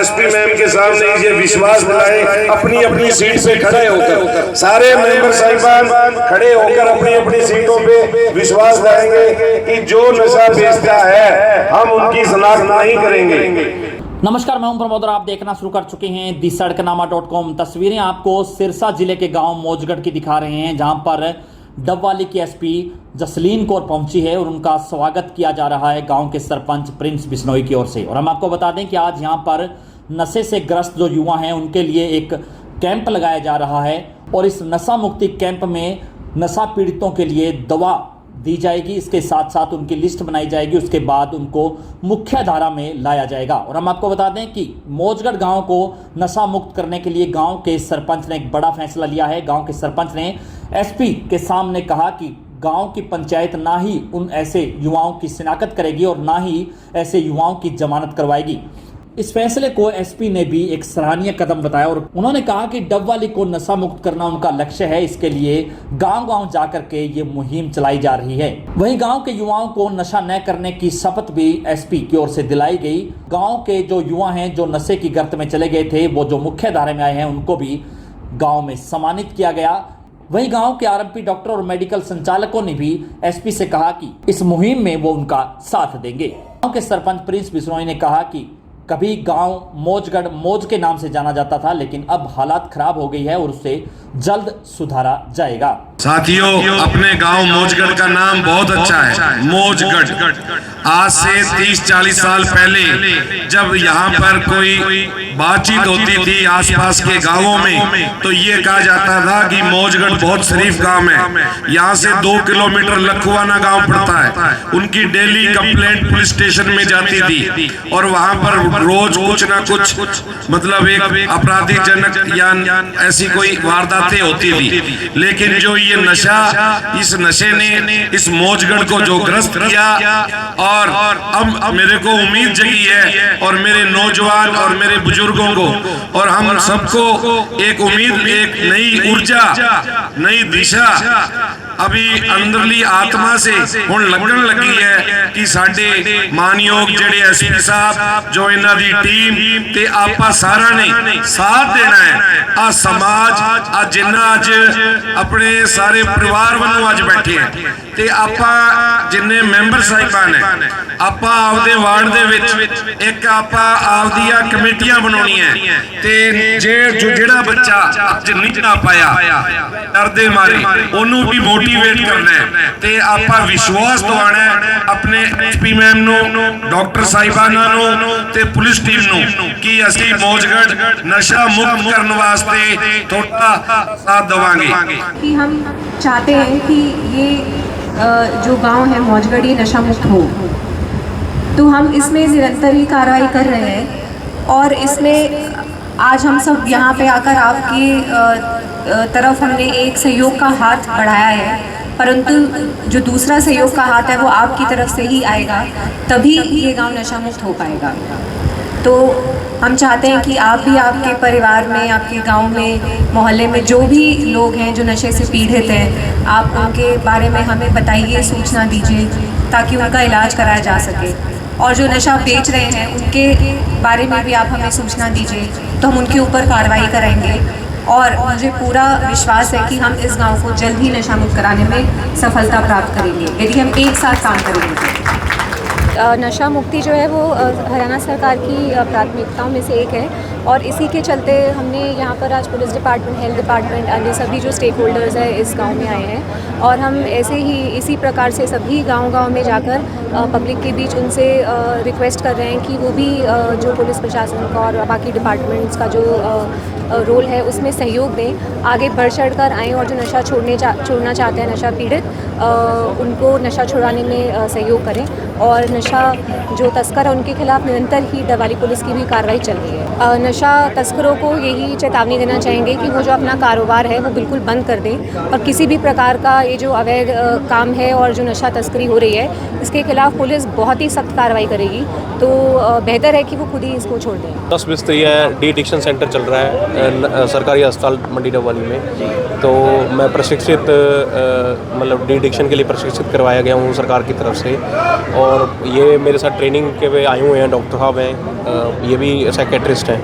SP ma'am के सामने ये विश्वास दिलाएं, अपनी अपनी सीट पे खड़े होकर सारे मेंबर साहिबान खड़े होकर अपनी अपनी सीटों पे विश्वास दिलाएंगे कि जो नशा बेचता है हम उनकी शनाख्त नहीं करेंगे। नमस्कार, मैं हूं प्रमोद और आप देखना शुरू कर चुके हैं दी सड़कनामा.com। तस्वीरें आपको सिरसा जिले के गांव मौजगढ़ की दिखा रहे हैं, जहां पर डबवाली की एसपी जसलीन कौर पहुंची है और उनका स्वागत किया जा रहा है गांव के सरपंच प्रिंस बिश्नोई की ओर से। और हम आपको बता दें कि आज यहां पर नशे से ग्रस्त जो युवा हैं उनके लिए एक कैंप लगाया जा रहा है और इस नशा मुक्ति कैंप में नशा पीड़ितों के लिए दवा दी जाएगी, इसके साथ साथ उनकी लिस्ट बनाई जाएगी, उसके बाद उनको मुख्य धारा में लाया जाएगा। और हम आपको बता दें कि मौजगढ़ गांव को नशा मुक्त करने के लिए गांव के सरपंच ने एक बड़ा फैसला लिया है। गांव के सरपंच ने एसपी के सामने कहा कि गांव की पंचायत ना ही उन ऐसे युवाओं की शिनाख्त करेगी और ना ही ऐसे युवाओं की जमानत करवाएगी। इस फैसले को एसपी ने भी एक सराहनीय कदम बताया और उन्होंने कहा कि डबवाली को नशा मुक्त करना उनका लक्ष्य है। इसके लिए गांव-गांव जाकर के ये मुहिम चलाई जा रही है। वहीं गांव के युवाओं को नशा न करने की शपथ भी एसपी की ओर से दिलाई गई। गांव के जो युवा हैं जो नशे की गर्त में चले गए थे, वो जो मुख्य धारे में आए हैं, उनको भी गाँव में सम्मानित किया गया। वहीं गांव के आरएमपी डॉक्टर और मेडिकल संचालकों ने भी एसपी से कहा कि इस मुहिम में वो उनका साथ देंगे। गांव के सरपंच प्रिंस बिश्नोई ने कहा कि कभी गांव मौजगढ़ मौज के नाम से जाना जाता था, लेकिन अब हालात खराब हो गई है और उसे जल्द सुधारा जाएगा। साथियों, अपने गांव मौजगढ़ का नाम बहुत अच्छा है, मौजगढ़। आज से 30-40 साल पहले जब यहाँ पर कोई बातचीत होती थी आसपास के गांवों में, तो ये कहा जाता था कि मौजगढ़ बहुत शरीफ गांव है। यहाँ से 2 किलोमीटर लखुआना गांव पड़ता है। उनकी डेली कंप्लेंट पुलिस स्टेशन में जाती थी और वहाँ पर रोज कुछ ना कुछ मतलब एक आपराधिकजनक या ऐसी कोई वारदातें होती थी। लेकिन जो ये नशा, इस नशे ने इस मौजगढ़ को जो ग्रस्त किया, और अब मेरे को उम्मीद जगी है और मेरे नौजवान और मेरे बुजुर्गों को और हम सबको एक उम्मीद, एक नई ऊर्जा, नई दिशा अभी अंदरली आत्मा से हुण लगन लगी है कि साडे मानयोग जेडे एसपी साहब जो इन्हां दी टीम ते आपा सारा ने साथ देना है। आ समाज आ जिन्ना अज अपने सारे परिवार वालों अज बैठे हैं ते आपा जिन्ने मैंबर साहिबान है, आपा आपदे वार्ड दे विच एक आपा आपदियां कमेटियां बनाउणियां ते जेड़ा बच्चा अज नहीं आ पाया डर दे मारे ओनू भी मोटिवेट करना है ते आपा विश्वास दिवाना है अपने एसपी मैम नो, डॉक्टर साहिबाना नो ते पुलिस टीम नो कि असीं मौजगढ़ नशा मुक्त करने वास्ते थोड़ा साथ देवांगे। कि हम चाहते हैं कि ये जो गांव है मौजगढ़ ये नशा मुक्त हो, तो हम इसमें निरंतर ही कार्रवाई कर रहे हैं। और इसमें आज हम सब यहाँ पे आकर आपकी तरफ हमने एक सहयोग का हाथ बढ़ाया है, परंतु जो दूसरा सहयोग का हाथ है वो आपकी तरफ से ही आएगा, तभी ये गांव नशा मुक्त हो पाएगा। तो हम चाहते हैं कि आप भी आपके परिवार में, आपके गांव में, मोहल्ले में जो भी लोग हैं जो नशे से पीड़ित हैं, आप उनके बारे में हमें बताइए, सूचना दीजिए ताकि उनका इलाज कराया जा सके। और जो नशा बेच रहे हैं उनके बारे में भी आप हमें सूचना दीजिए, तो हम उनके ऊपर कार्रवाई करेंगे। और मुझे पूरा विश्वास है कि हम इस गांव को जल्द ही नशा मुक्त कराने में सफलता प्राप्त करेंगे यदि हम एक साथ काम करेंगे। नशा मुक्ति जो है वो हरियाणा सरकार की प्राथमिकताओं में से एक है और इसी के चलते हमने यहाँ पर आज पुलिस डिपार्टमेंट, हेल्थ डिपार्टमेंट, अन्य सभी जो स्टेक होल्डर्स हैं इस गांव में आए हैं और हम ऐसे ही इसी प्रकार से सभी गांव-गांव में जाकर पब्लिक के बीच उनसे रिक्वेस्ट कर रहे हैं कि वो भी जो पुलिस प्रशासन का और बाकी डिपार्टमेंट्स का जो रोल है उसमें सहयोग दें, आगे बढ़ चढ़ कर आएँ और जो नशा छोड़ना चाहते हैं नशा पीड़ित, उनको नशा छुड़ाने में सहयोग करें। और नशा जो तस्कर है उनके खिलाफ निरंतर ही डबवाली पुलिस की भी कार्रवाई चल रही है। नशा तस्करों को यही चेतावनी देना चाहेंगे कि वो जो अपना कारोबार है वो बिल्कुल बंद कर दें और किसी भी प्रकार का ये जो अवैध काम है और जो नशा तस्करी हो रही है इसके खिलाफ पुलिस बहुत ही सख्त कार्रवाई करेगी। तो बेहतर है कि वो खुद ही इसको छोड़ दें। 10 स्तरीय डी एडिक्शन सेंटर चल रहा है सरकारी अस्पताल मंडी डबवाली में। तो मैं प्रशिक्षित मतलब डी एडिक्शन के लिए प्रशिक्षित करवाया गया हूँ सरकार की तरफ से। और और ये मेरे साथ ट्रेनिंग के वे आए हुए हैं, डॉक्टर साहब हैं, ये भी साइकेट्रिस्ट हैं।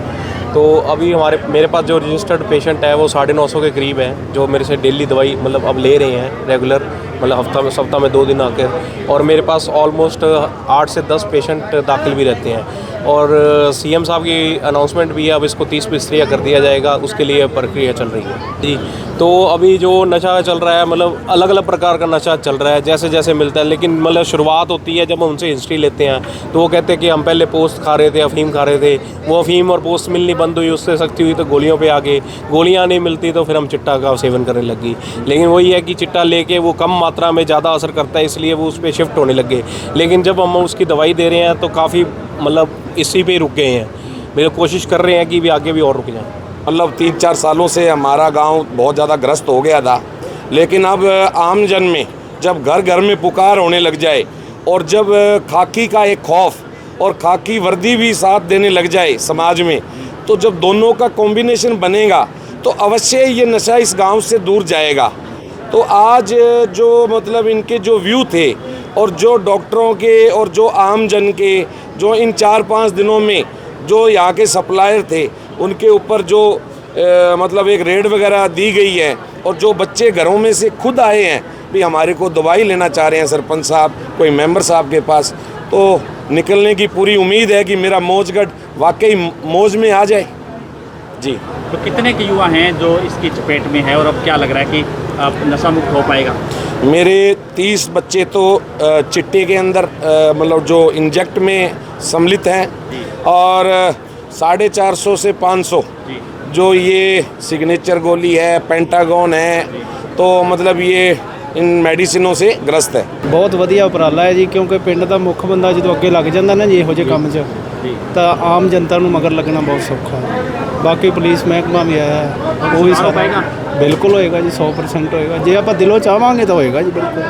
तो अभी मेरे पास जो रजिस्टर्ड पेशेंट है वो 950 के करीब हैं, जो मेरे से डेली दवाई मतलब अब ले रहे हैं रेगुलर, मतलब सप्ताह में 2 दिन आकर। और मेरे पास ऑलमोस्ट 8 से 10 पेशेंट दाखिल भी रहते हैं। और सीएम साहब की अनाउंसमेंट भी है, अब इसको 30 बिस्तरिया कर दिया जाएगा, उसके लिए प्रक्रिया चल रही है जी। तो अभी जो नशा चल रहा है, मतलब अलग अलग प्रकार का नशा चल रहा है, जैसे जैसे मिलता है। लेकिन मतलब शुरुआत होती है जब हम उनसे हिस्ट्री लेते हैं, तो वो कहते हैं कि हम पहले पोस्ट खा रहे थे, अफीम खा रहे थे, वो अफीम और पोस्ट मिलनी बंद हुई, उससे सख्ती हुई तो गोलियों पे आ गए, गोलियां नहीं मिलती तो फिर हम चिट्टा का सेवन करने लगी। लेकिन वही है कि चिट्टा लेके वो कम मात्रा में ज़्यादा असर करता है, इसलिए वो उस पर शिफ्ट होने लगे। लेकिन जब हम उसकी दवाई दे रहे हैं तो काफ़ी मतलब इसी पे रुक गए हैं। मेरे कोशिश कर रहे हैं कि भी आगे भी और रुक जाएं। मतलब 3-4 सालों से हमारा गांव बहुत ज़्यादा ग्रस्त हो गया था, लेकिन अब आम जन में जब घर घर में पुकार होने लग जाए और जब खाकी का एक खौफ और खाकी वर्दी भी साथ देने लग जाए समाज में, तो जब दोनों का कॉम्बिनेशन बनेगा तो अवश्य ये नशा इस गांव से दूर जाएगा। तो आज जो मतलब इनके जो व्यू थे और जो डॉक्टरों के और जो आम जन के जो इन 4-5 दिनों में जो यहाँ के सप्लायर थे उनके ऊपर जो मतलब एक रेड वगैरह दी गई है, और जो बच्चे घरों में से खुद आए हैं भी हमारे को दवाई लेना चाह रहे हैं सरपंच साहब, कोई मेंबर साहब के पास, तो निकलने की पूरी उम्मीद है कि मेरा मौजगढ़ वाकई मौज में आ जाए जी। तो कितने के युवा हैं जो इसकी चपेट में है और अब क्या लग रहा है कि अब नशा मुक्त हो पाएगा? मेरे 30 बच्चे तो चिट्टे के अंदर मतलब जो इंजेक्ट में सम्मिलित हैं, और 450 से 500 जो ये सिग्नेचर गोली है, पेंटागन है, तो मतलब ये इन ਮੈਡੀਸਿਨੋਂ से ग्रस्त है। बहुत ਵਧੀਆ ਉਪਰਾਲਾ ਹੈ ਜੀ, ਕਿਉਂਕਿ ਪਿੰਡ ਦਾ ਮੁੱਖ ਬੰਦਾ ਜਦੋਂ ਅੱਗੇ ਲੱਗ ਜਾਂਦਾ ਨਾ ਜੀ ਇਹੋ ਜਿਹੇ ਕੰਮ 'ਚ, ਤਾਂ ਆਮ ਜਨਤਾ ਨੂੰ ਮਗਰ ਲੱਗਣਾ ਬਹੁਤ ਸੌਖਾ ਹੈ। ਬਾਕੀ ਪੁਲਿਸ ਮਹਿਕਮਾ ਵੀ ਆਇਆ ਹੈ, ਉਹ ਵੀ ਸਾਰਾ ਬਿਲਕੁਲ ਹੋਏਗਾ ਜੀ, 100% ਹੋਏਗਾ। ਜੇ ਆਪਾਂ ਦਿਲੋਂ ਚਾਹਾਂਗੇ ਤਾਂ ਹੋਏਗਾ ਜੀ, ਬਿਲਕੁਲ।